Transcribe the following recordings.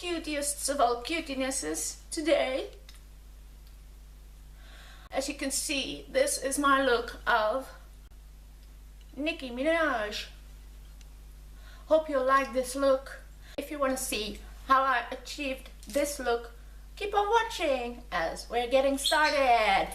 cutiest of all cutinesses today. As you can see, this is my look of Nicki Minaj. Hope you like this look. If you want to see how I achieved this look, keep on watching as we're getting started.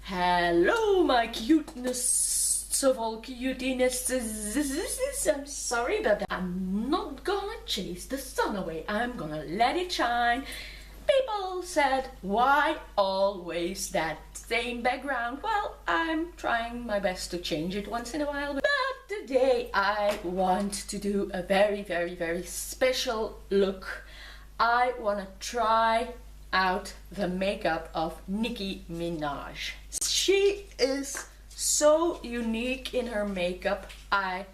Hello, my cuteness of all cutinesses. I'm sorry, but I'm not gonna chase the sun away. I'm gonna let it shine. People said, why always that same background? Well, I'm trying my best to change it once in a while. But today I want to do a very, very, very special look. I want to try out the makeup of Nicki Minaj. She is so unique in her makeup. I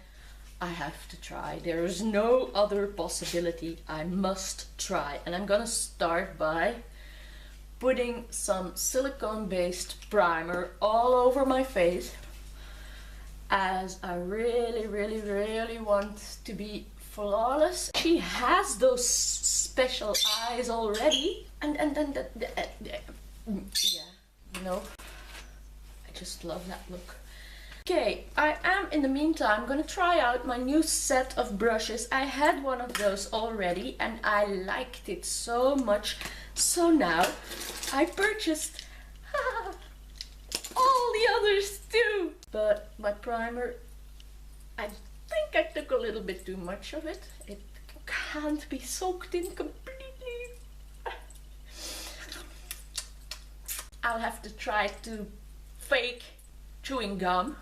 have to try. There is no other possibility. I must try. And I'm gonna start by putting some silicone-based primer all over my face, as I really, really, really want to be flawless. She has those special eyes already, and yeah, you know, I just love that look. Okay, I am in the meantime gonna try out my new set of brushes. I had one of those already and I liked it so much, so now I purchased all the others too. But my primer, I think I took a little bit too much of it. It can't be soaked in completely. I'll have to try to fake chewing gum.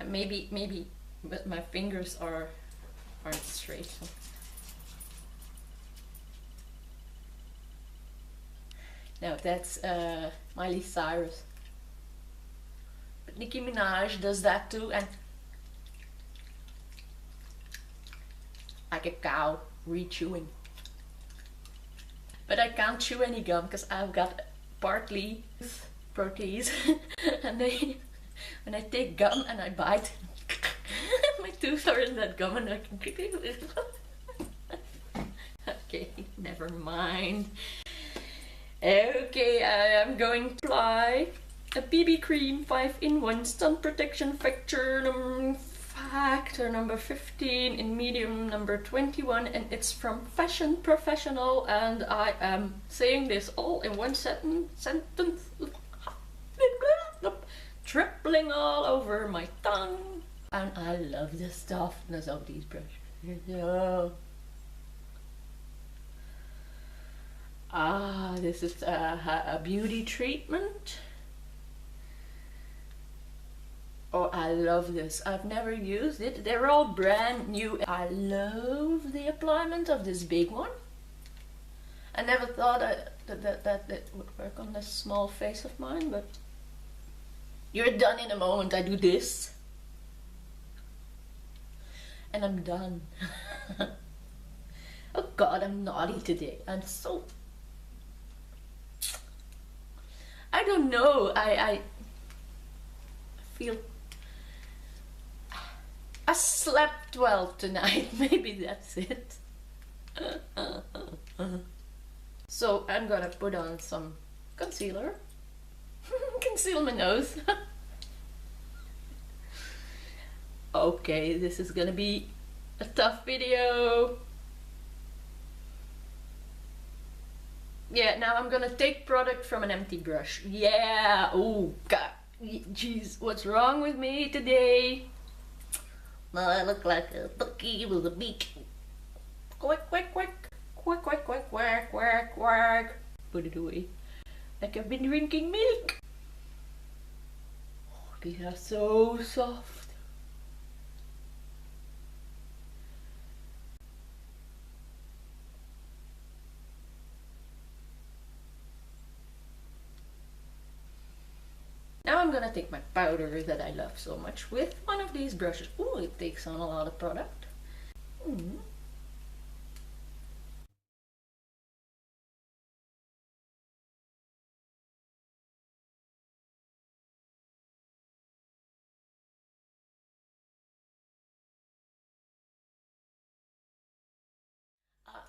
And maybe, but my fingers aren't straight. So. No, that's Miley Cyrus. But Nicki Minaj does that too, and like a cow re-chewing. But I can't chew any gum because I've got partly protease, and when I take gum and I bite, my teeth are in that gum and I can. Okay, never mind. Okay, I am going to apply a BB cream 5-in-1 sun protection factor number 15 in medium number 21, and it's from Fashion Professional, and I am saying this all in one sentence, tripling all over my tongue. And I love the softness of these brushes. Oh. This is a beauty treatment. Oh, I love this. I've never used it. They're all brand new. I love the appliement of this big one. I never thought that it would work on this small face of mine, but you're done in a moment. I do this. And I'm done. Oh God, I'm naughty today. I'm so... I don't know. I feel... I slept well tonight. Maybe that's it. So I'm gonna put on some concealer. Conceal my nose. Okay, this is gonna be a tough video. Yeah, now I'm gonna take product from an empty brush. Yeah, oh God, jeez, what's wrong with me today? Well, I look like a ducky with a beak. Quack, quack, quack, quack, quack, quack, quack, quack, quack. Put it away. Like I've been drinking milk. Oh, these are so soft. Now I'm gonna take my powder that I love so much with one of these brushes. Oh, it takes on a lot of product.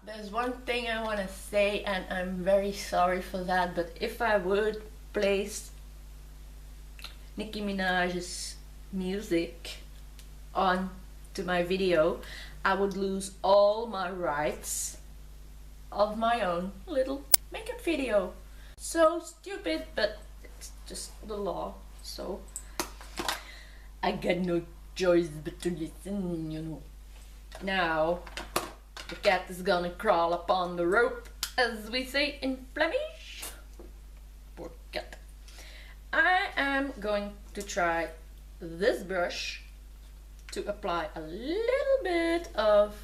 there's one thing I want to say, and I'm very sorry for that, but if I would place Nicki Minaj's music on to my video, I would lose all my rights of my own little makeup video. So stupid, but it's just the law, so I got no choice but to listen, you know. Now the cat is gonna crawl upon the rope, as we say in Flemish. Poor cat. I am going to try this brush to apply a little bit of,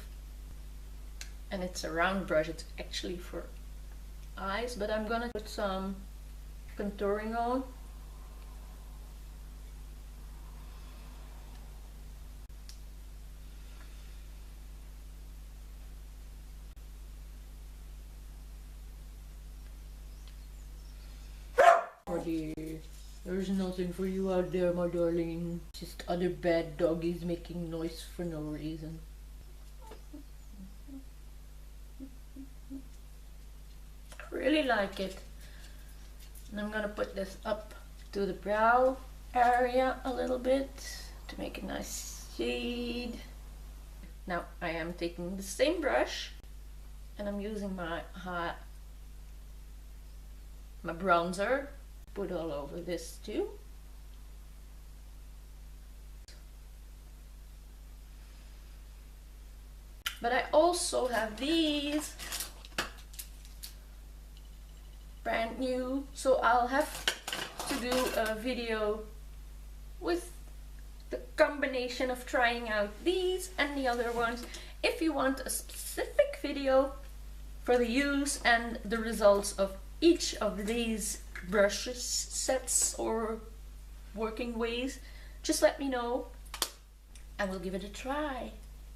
and it's a round brush, it's actually for eyes, but I'm gonna put some contouring on. There's nothing for you out there, my darling. Just other bad doggies making noise for no reason. I really like it. And I'm gonna put this up to the brow area a little bit to make a nice shade. Now I am taking the same brush and I'm using my bronzer. Put all over this too. But I also have these brand new, so I'll have to do a video with the combination of trying out these and the other ones. If you want a specific video for the use and the results of each of these brushes sets or working ways, just let me know and we'll give it a try.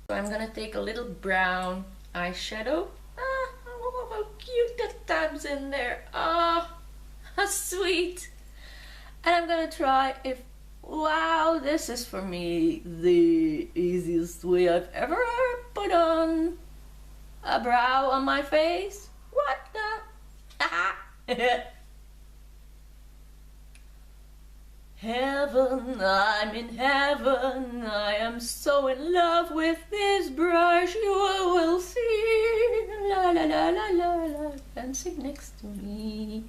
So I'm gonna take a little brown eyeshadow. Oh, how cute that tab's in there. Oh, how sweet. And I'm gonna try if, wow, this is for me the easiest way I've ever put on a brow on my face. What the? Heaven, I'm in heaven, I am so in love with this brush, you will see, la la la la la la, dancing next to me,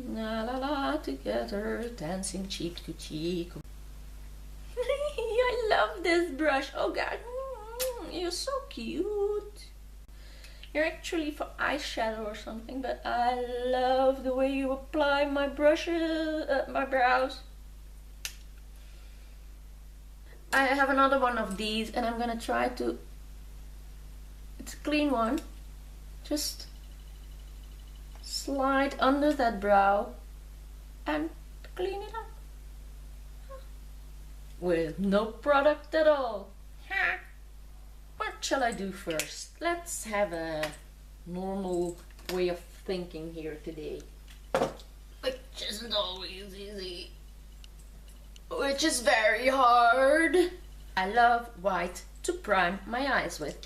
la la la, together, dancing cheek to cheek. I love this brush, oh god, you're so cute. You're actually for eyeshadow or something, but I love the way you apply my brushes, my brows. I have another one of these and I'm gonna try to, it's a clean one, just slide under that brow and clean it up. With no product at all. What shall I do first? Let's have a normal way of thinking here today, which isn't always easy, which is very hard. I love white to prime my eyes with,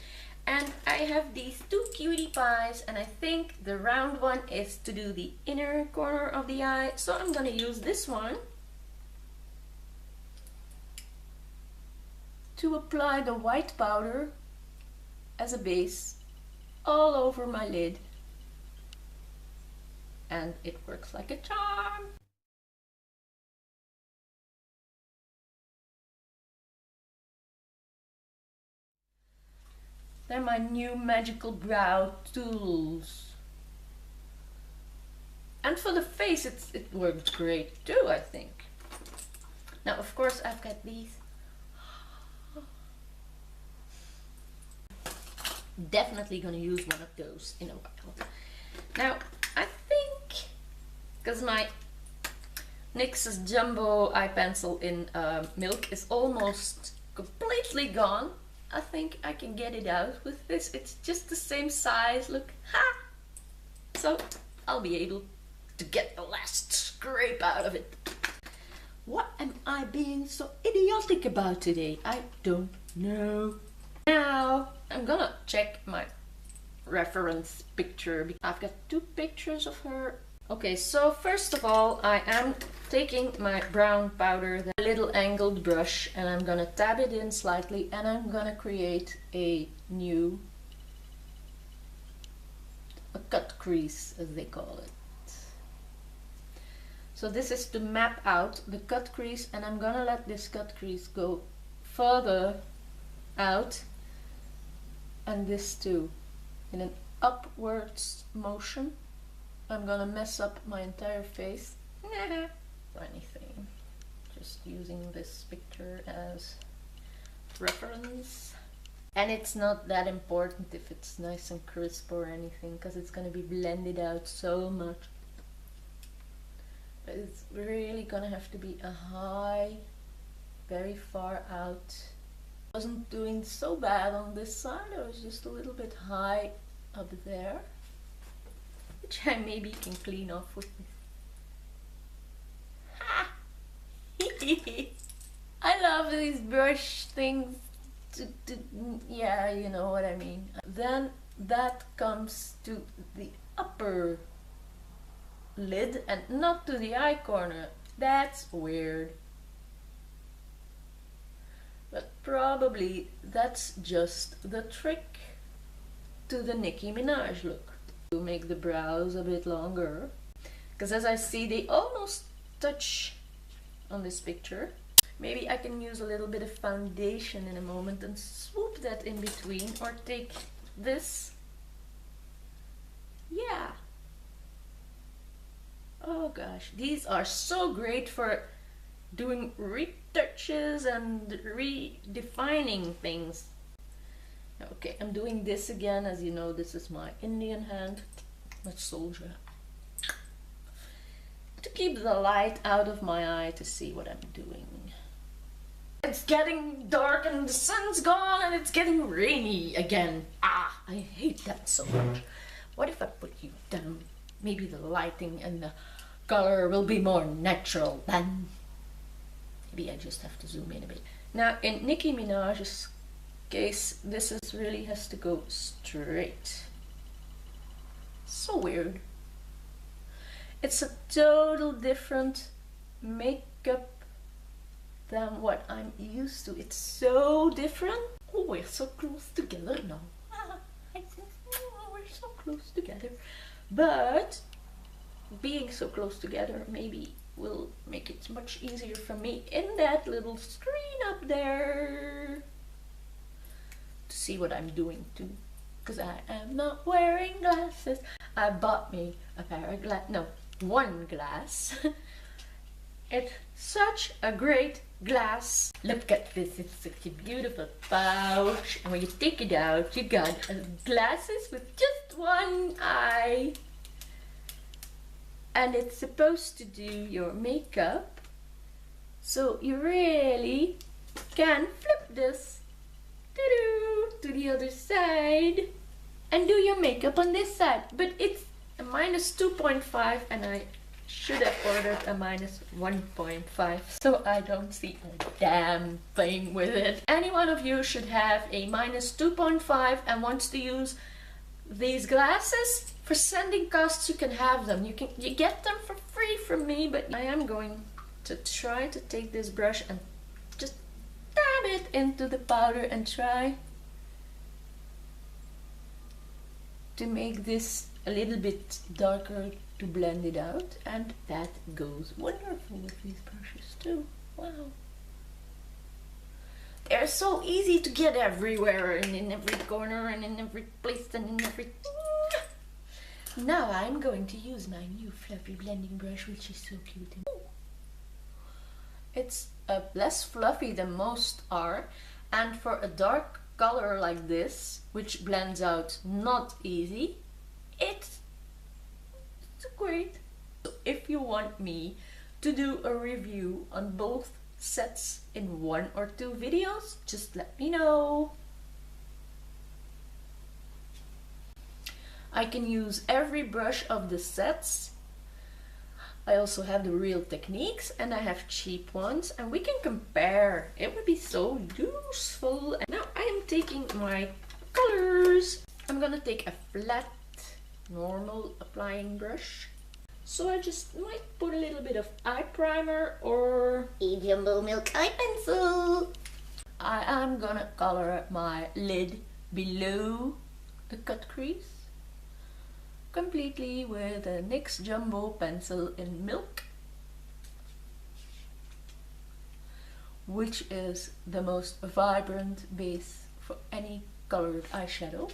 and I have these two cutie pies, and I think the round one is to do the inner corner of the eye, so I'm gonna use this one to apply the white powder as a base all over my lid, and it works like a charm. They're my new magical brow tools, and for the face it works great too, I think. Now of course I've got these. Definitely gonna use one of those in a while. Now I think, because my NYX's Jumbo eye pencil in milk is almost completely gone, I think I can get it out with this. It's just the same size, look, ha! So I'll be able to get the last scrape out of it. What am I being so idiotic about today? I don't know. Now I'm gonna check my reference picture. I've got 2 pictures of her. Okay, so first of all, I am taking my brown powder, the little angled brush, and I'm gonna tab it in slightly, and I'm gonna create a cut crease, as they call it. So this is to map out the cut crease, and I'm gonna let this cut crease go further out, and this too, in an upwards motion. I'm gonna mess up my entire face. Or anything. Just using this picture as reference. And it's not that important if it's nice and crisp or anything, because it's gonna be blended out so much. But it's really gonna have to be a high, very far out. I wasn't doing so bad on this side, I was just a little bit high up there, which I maybe can clean off with this. Ha! I love these brush things. Yeah, you know what I mean. Then that comes to the upper lid and not to the eye corner. That's weird. But probably that's just the trick to the Nicki Minaj look. To make the brows a bit longer. Because as I see, they almost touch on this picture. Maybe I can use a little bit of foundation in a moment and swoop that in between, or take this. Yeah. Oh gosh, these are so great for doing retouches and redefining things. Okay, I'm doing this again. As you know, this is my Indian hand, my soldier. To keep the light out of my eye to see what I'm doing. It's getting dark and the sun's gone and it's getting rainy again. Ah, I hate that so much. What if I put you down? Maybe the lighting and the color will be more natural then. Maybe I just have to zoom in a bit. Now in Nicki Minaj's case, this is really has to go straight. So weird. It's a total different makeup than what I'm used to. It's so different. Oh, we're so close together now. I think we're so close together. But being so close together maybe will make it much easier for me in that little screen up there to see what I'm doing too. Because I am not wearing glasses. I bought me a pair of glasses. No, one glass. It's such a great glass. Look at this, it's such a beautiful pouch. And when you take it out, you got glasses with just one eye. And it's supposed to do your makeup. So you really can flip this to the other side and do your makeup on this side. But it's a -2.5 and I should have ordered a -1.5, so I don't see a damn thing with it. Any one of you should have a -2.5 and wants to use these glasses for sending costs, you can have them. You get them for free from me, but I am going to try to take this brush and just dab it into the powder and try to make this a little bit darker to blend it out, and that goes wonderful with these brushes too. Wow. They're so easy to get everywhere and in every corner and in every place and in every... Now I'm going to use my new fluffy blending brush, which is so cute. It's less fluffy than most are, and for a dark color like this, which blends out not easy, it's great. So if you want me to do a review on both sets in 1 or 2 videos, just let me know. I can use every brush of the sets. I also have the Real Techniques and I have cheap ones, and we can compare. It would be so useful. And now I am taking my colors. I'm gonna gonna take a flat, normal applying brush. So I just might put a little bit of eye primer or a jumbo milk eye pencil. I am gonna color my lid below the cut crease completely with a NYX Jumbo pencil in milk, which is the most vibrant base for any colored eyeshadow.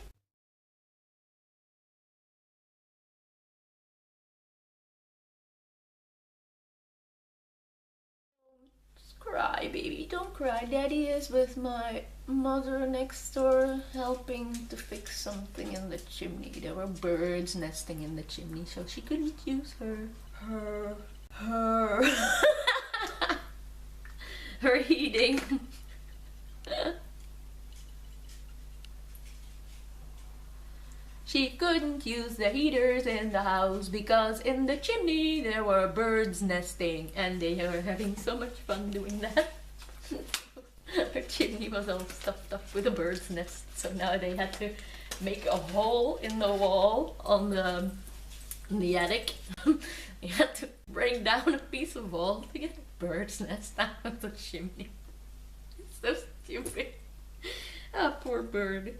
Don't cry, baby, don't cry. Daddy is with my mother next door helping to fix something in the chimney. There were birds nesting in the chimney, so she couldn't use her her heating. She couldn't use the heaters in the house because in the chimney there were birds nesting and they were having so much fun doing that. Her chimney was all stuffed up with a bird's nest, so now they had to make a hole in the wall on the attic. They had to break down a piece of wall to get a bird's nest out of the chimney. It's so stupid. Ah, poor bird.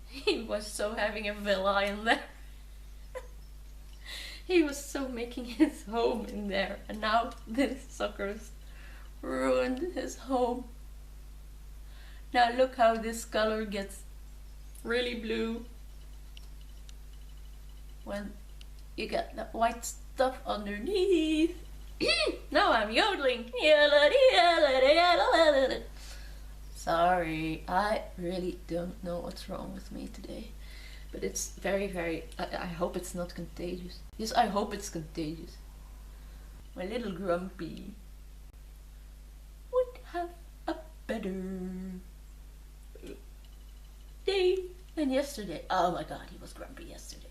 He was so having a villa in there. He was so making his home in there, and now this sucker's ruined his home. Now look how this color gets really blue when you get that white stuff underneath. Now I'm yodeling. Sorry, I really don't know what's wrong with me today. But it's very, I hope it's not contagious. Yes, I hope it's contagious. My little grumpy would have a better day than yesterday. Oh my god, he was grumpy yesterday.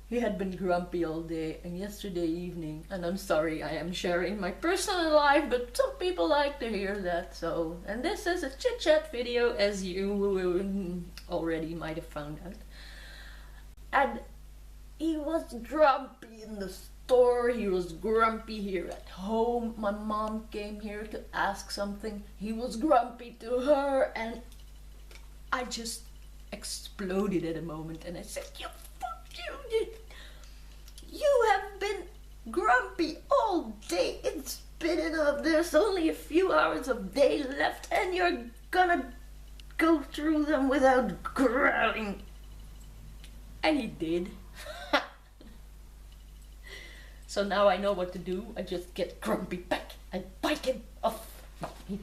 He had been grumpy all day and yesterday evening, and I'm sorry I am sharing my personal life, but some people like to hear that, so... And this is a chit-chat video, as you already might have found out. And he was grumpy in the store, he was grumpy here at home. My mom came here to ask something, he was grumpy to her, and I just exploded at a moment and I said, you have been grumpy all day. It's been enough. There's only a few hours of day left and you're gonna go through them without growling. And he did. So now I know what to do. I just get grumpy back and bite him off. He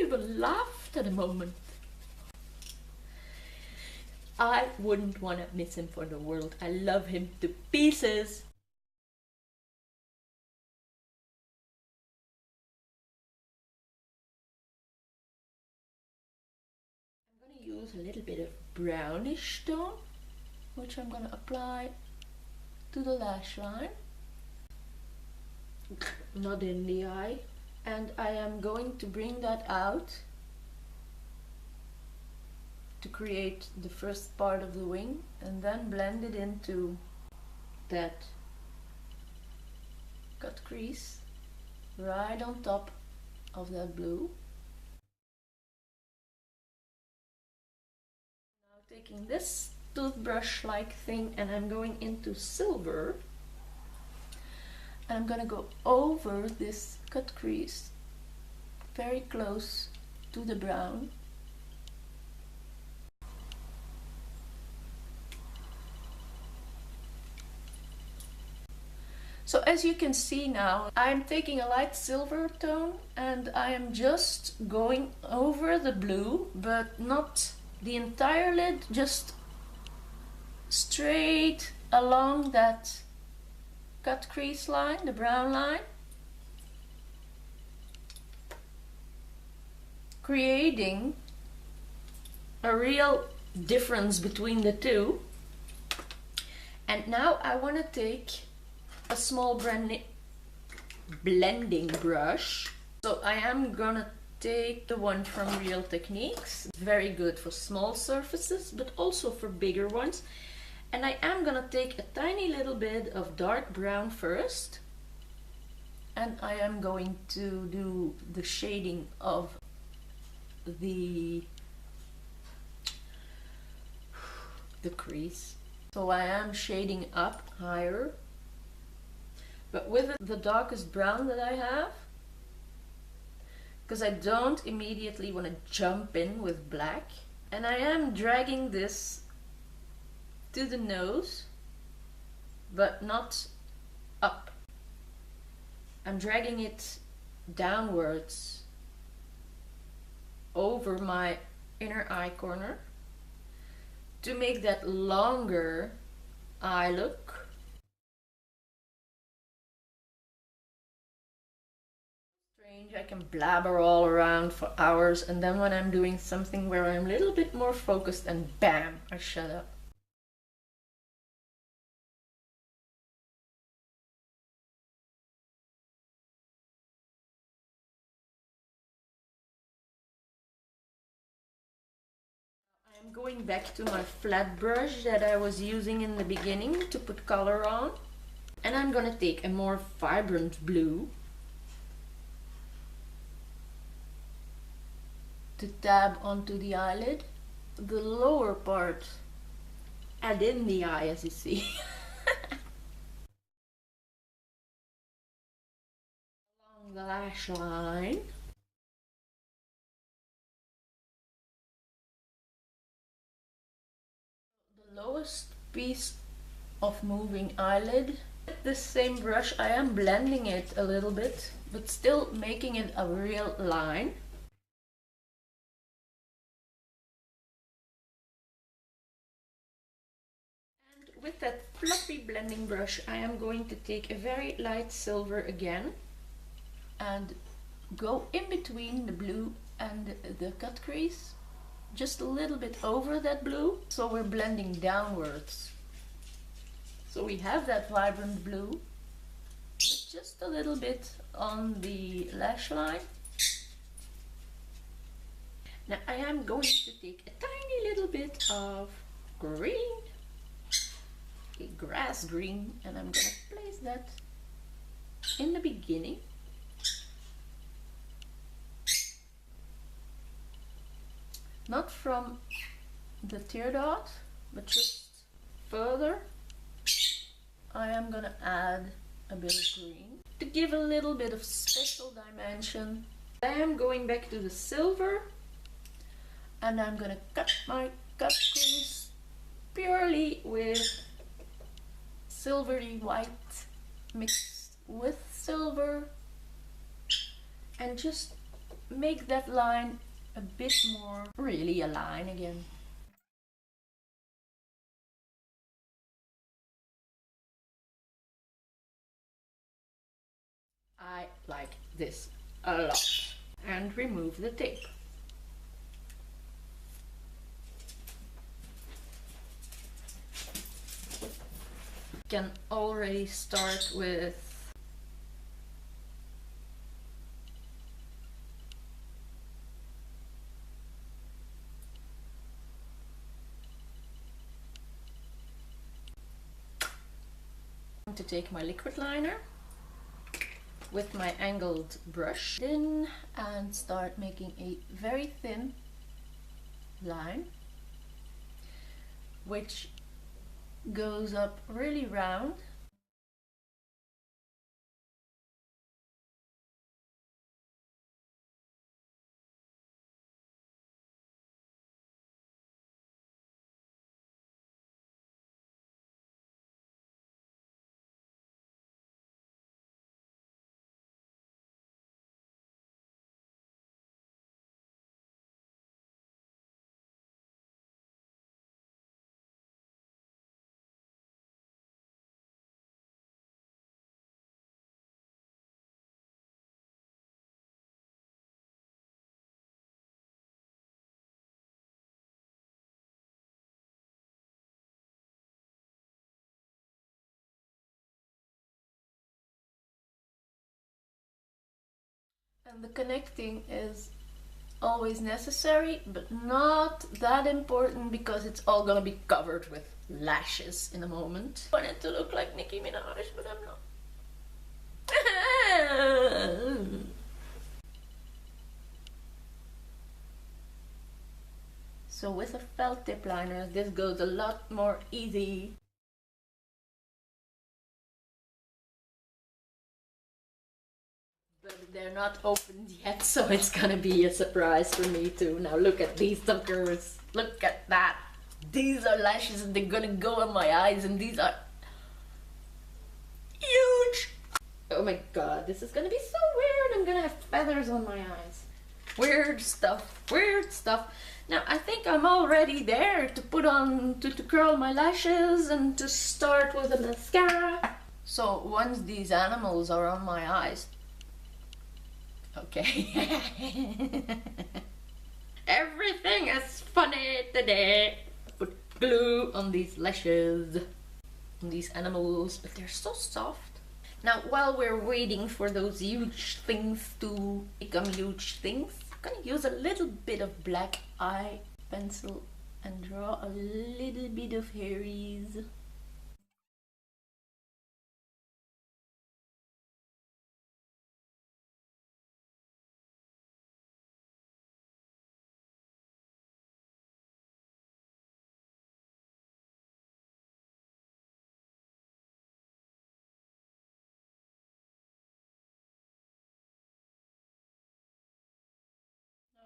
even laughed at a moment. I wouldn't want to miss him for the world. I love him to pieces. I'm going to use a little bit of brownish tone, which I'm going to apply to the lash line, not in the eye. And I am going to bring that out to create the first part of the wing and then blend it into that cut crease right on top of that blue. Now taking this toothbrush like thing and I'm going into silver and I'm gonna go over this cut crease very close to the brown. So as you can see now, I'm taking a light silver tone and I am just going over the blue, but not the entire lid, just straight along that cut crease line, the brown line, creating a real difference between the two. And now I want to take a small blending brush. So I am gonna take the one from Real Techniques. Very good for small surfaces, but also for bigger ones. And I am gonna take a tiny little bit of dark brown first. And I am going to do the shading of the crease. So I am shading up higher, but with the darkest brown that I have, because I don't immediately want to jump in with black. And I am dragging this to the nose, but not up. I'm dragging it downwards over my inner eye corner to make that longer eye look. Strange, I can blabber all around for hours, and then when I'm doing something where I'm a little bit more focused, and bam, I shut up. I'm going back to my flat brush that I was using in the beginning to put color on, and I'm gonna take a more vibrant blue to dab onto the eyelid, the lower part, and in the eye, as you see. Along the lash line. The lowest piece of moving eyelid. With the same brush, I am blending it a little bit, but still making it a real line. And with that fluffy blending brush, I am going to take a very light silver again and go in between the blue and the cut crease, just a little bit over that blue, so we're blending downwards. So we have that vibrant blue, but just a little bit on the lash line. Now I am going to take a tiny little bit of green, a grass green, and I'm going to place that in the beginning. Not from the tear dot, but just further. I am gonna add a bit of green to give a little bit of special dimension. I am going back to the silver, and I'm gonna cut my cut crease purely with silvery white mixed with silver, and just make that line a bit more really a line again. I like this a lot. And remove the tape. Can already start with to take my liquid liner with my angled brush in and start making a very thin line which goes up really round. And the connecting is always necessary, but not that important because it's all gonna be covered with lashes in a moment. I wanted to look like Nicki Minaj, but I'm not. So with a felt tip liner, this goes a lot more easy. But they're not opened yet, so it's gonna be a surprise for me too. Now look at these suckers. Look at that. These are lashes and they're gonna go on my eyes, and these are huge. Oh my god, this is gonna be so weird. I'm gonna have feathers on my eyes. Weird stuff, weird stuff. Now I think I'm already there to put on, to curl my lashes and to start with the mascara. So once these animals are on my eyes, okay. Everything is funny today. Put glue on these lashes, on these animals, but they're so soft. Now while we're waiting for those huge things to become huge things, I'm gonna use a little bit of black eye pencil and draw a little bit of hairies.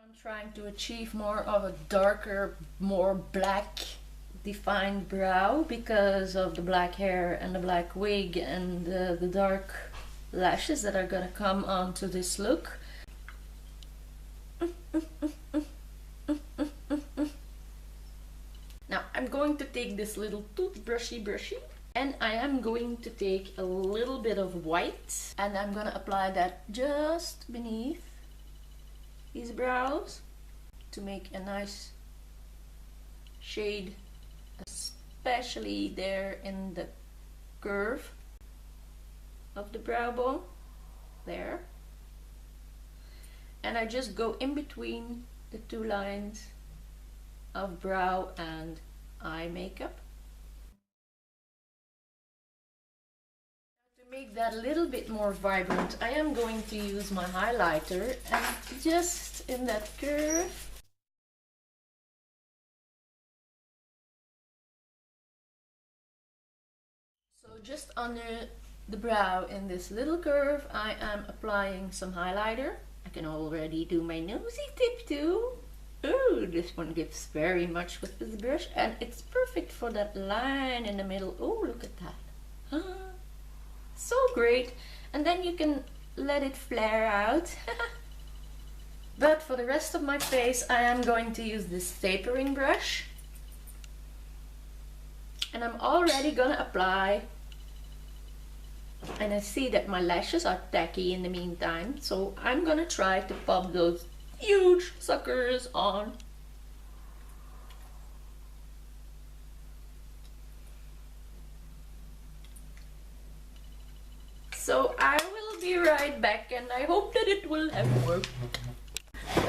I'm trying to achieve more of a darker, more black defined brow because of the black hair and the black wig and the dark lashes that are gonna come onto this look. Now I'm going to take this little toothbrushy and I am going to take a little bit of white and I'm gonna apply that just beneath these brows to make a nice shade, especially there in the curve of the brow bone there. And I just go in between the two lines of brow and eye makeup. To make that a little bit more vibrant, I am going to use my highlighter and just in that curve so just under the brow in this little curve I am applying some highlighter. I can already do my nosy tip too. Ooh, this one gives very much with this brush and it's perfect for that line in the middle. Oh, look at that. So great. And then you can let it flare out. But for the rest of my face I am going to use this tapering brush. And I'm already gonna apply, and I see that my lashes are tacky in the meantime, so I'm gonna try to pop those huge suckers on. So I will be right back and I hope that it will have worked.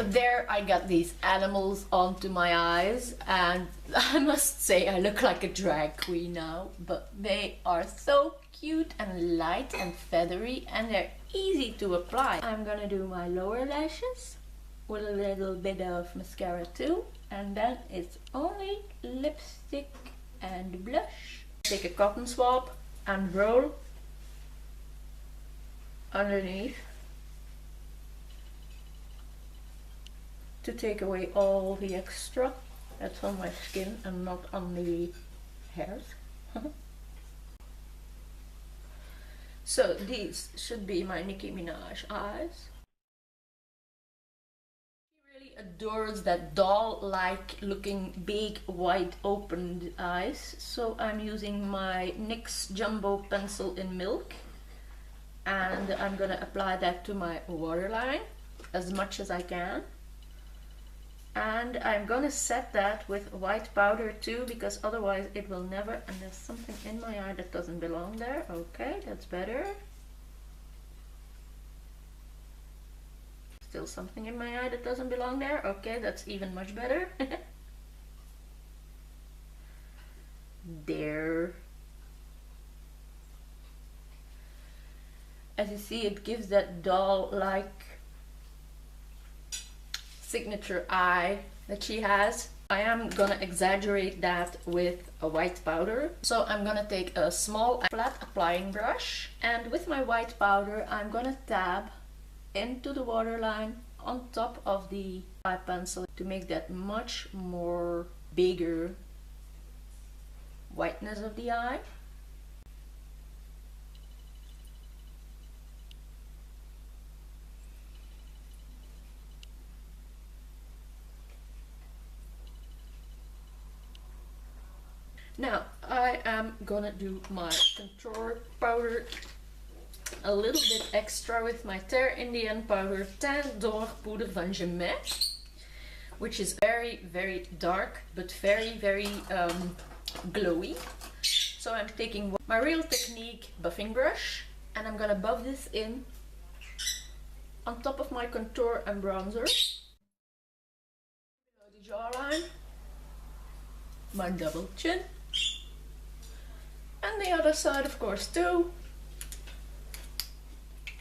There I got these animals onto my eyes and I must say I look like a drag queen now, but they are so cute and light and feathery and they're easy to apply. I'm gonna do my lower lashes with a little bit of mascara too, and then it's only lipstick and blush. Take a cotton swab and roll underneath to take away all the extra that's on my skin and not on the hairs. So these should be my Nicki Minaj eyes. She really adores that doll-like looking big wide opened eyes, so I'm using my NYX Jumbo pencil in milk and I'm gonna apply that to my waterline as much as I can. And I'm gonna set that with white powder too, because otherwise it will never, and there's something in my eye that doesn't belong there. Okay, that's better. Still something in my eye that doesn't belong there. Okay, that's even much better. There. As you see, it gives that doll-like signature eye that she has. I am gonna exaggerate that with a white powder. So I'm gonna take a small flat applying brush, and with my white powder I'm gonna dab into the waterline on top of the eye pencil to make that much more bigger whiteness of the eye. Now I am gonna do my contour powder a little bit extra with my Terre Indienne powder Teint d'Or Poeder van Gemet, which is very dark but very glowy. So I'm taking my Real Technique buffing brush and I'm gonna buff this in on top of my contour and bronzer, below the jawline, my double chin, and the other side of course too,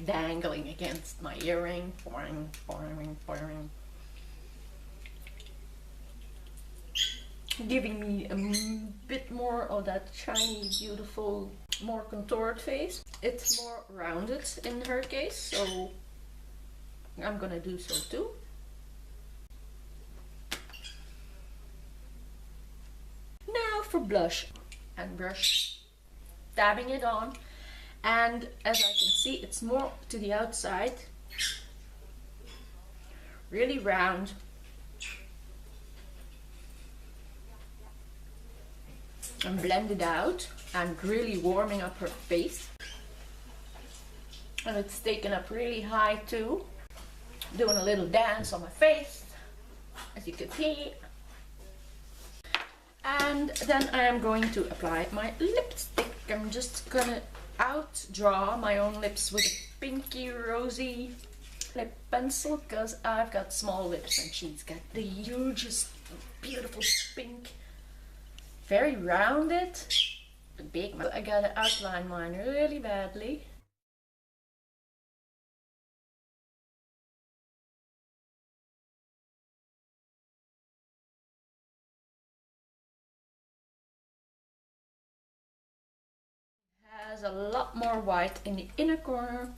dangling against my earring, giving me a bit more of that shiny, beautiful, more contoured face. It's more rounded in her case, so I'm gonna do so too. Now for blush and brush, dabbing it on, and as I can see it's more to the outside, really round. And blend it out and really warming up her face. And it's taken up really high too. Doing a little dance on my face, as you can see. And then I am going to apply my lipstick. I'm just gonna outdraw my own lips with a pinky rosy lip pencil because I've got small lips and she's got the hugest beautiful pink. Very rounded, big. I gotta outline mine really badly. Has a lot more white in the inner corner.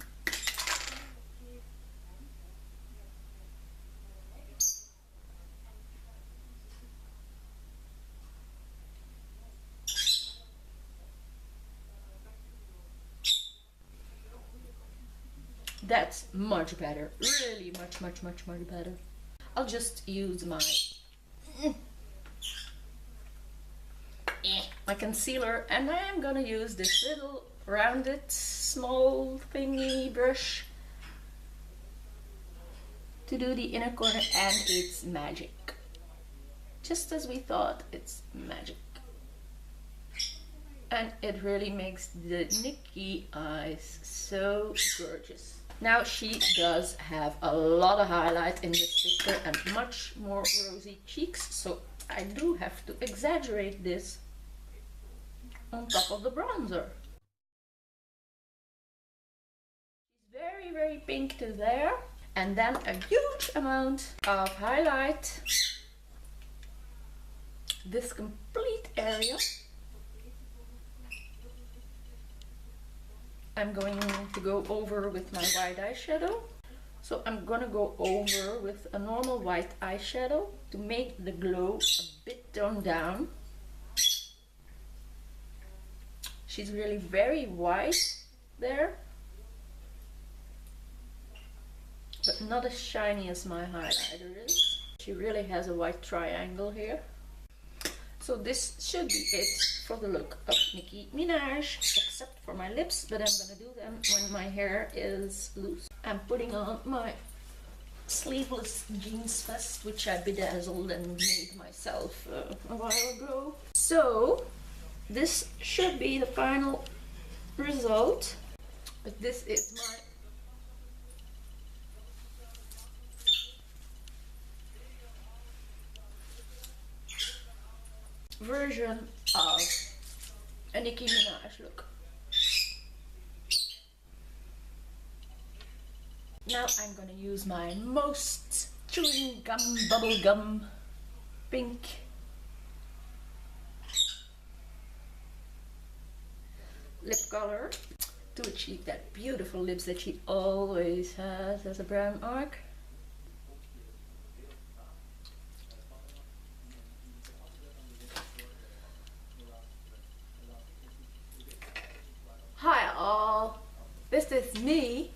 That's much better, really much better. I'll just use my concealer, and I am gonna use this little rounded small thingy brush to do the inner corner, and it's magic. Just as we thought, it's magic. And it really makes the Nicki eyes so gorgeous. Now she does have a lot of highlight in this picture and much more rosy cheeks, so I do have to exaggerate this on top of the bronzer. She's very pink to there, and then a huge amount of highlight this complete area. I'm going to go over with my white eyeshadow. So I'm gonna go over with a normal white eyeshadow to make the glow a bit toned down. She's really very white there, but not as shiny as my highlighter is. She really has a white triangle here. So this should be it for the look of Nicki Minaj, except for my lips, but I'm gonna do them when my hair is loose. I'm putting on my sleeveless jeans vest, which I bedazzled and made myself a while ago. So this should be the final result, but this is my version of a Nicki Minaj look. Now I'm gonna use my most chewing gum bubble gum pink lip color to achieve that beautiful lips that she always has as a brown arc. Hi all, this is me,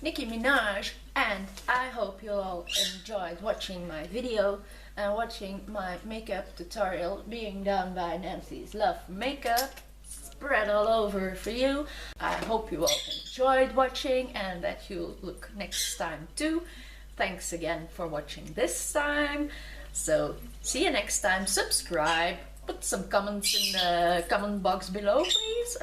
Nicki Minaj, and I hope you all enjoyed watching my video and watching my makeup tutorial being done by Nancy's Love Makeup, spread all over for you. I hope you all enjoyed watching and that you'll look next time too. Thanks again for watching this time. So see you next time. Subscribe, put some comments in the comment box below please.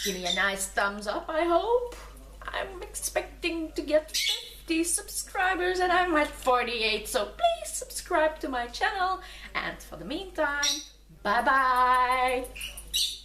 Give me a nice thumbs up, I hope. I'm expecting to get 50 subscribers and I'm at 48, so please subscribe to my channel. And for the meantime, bye bye!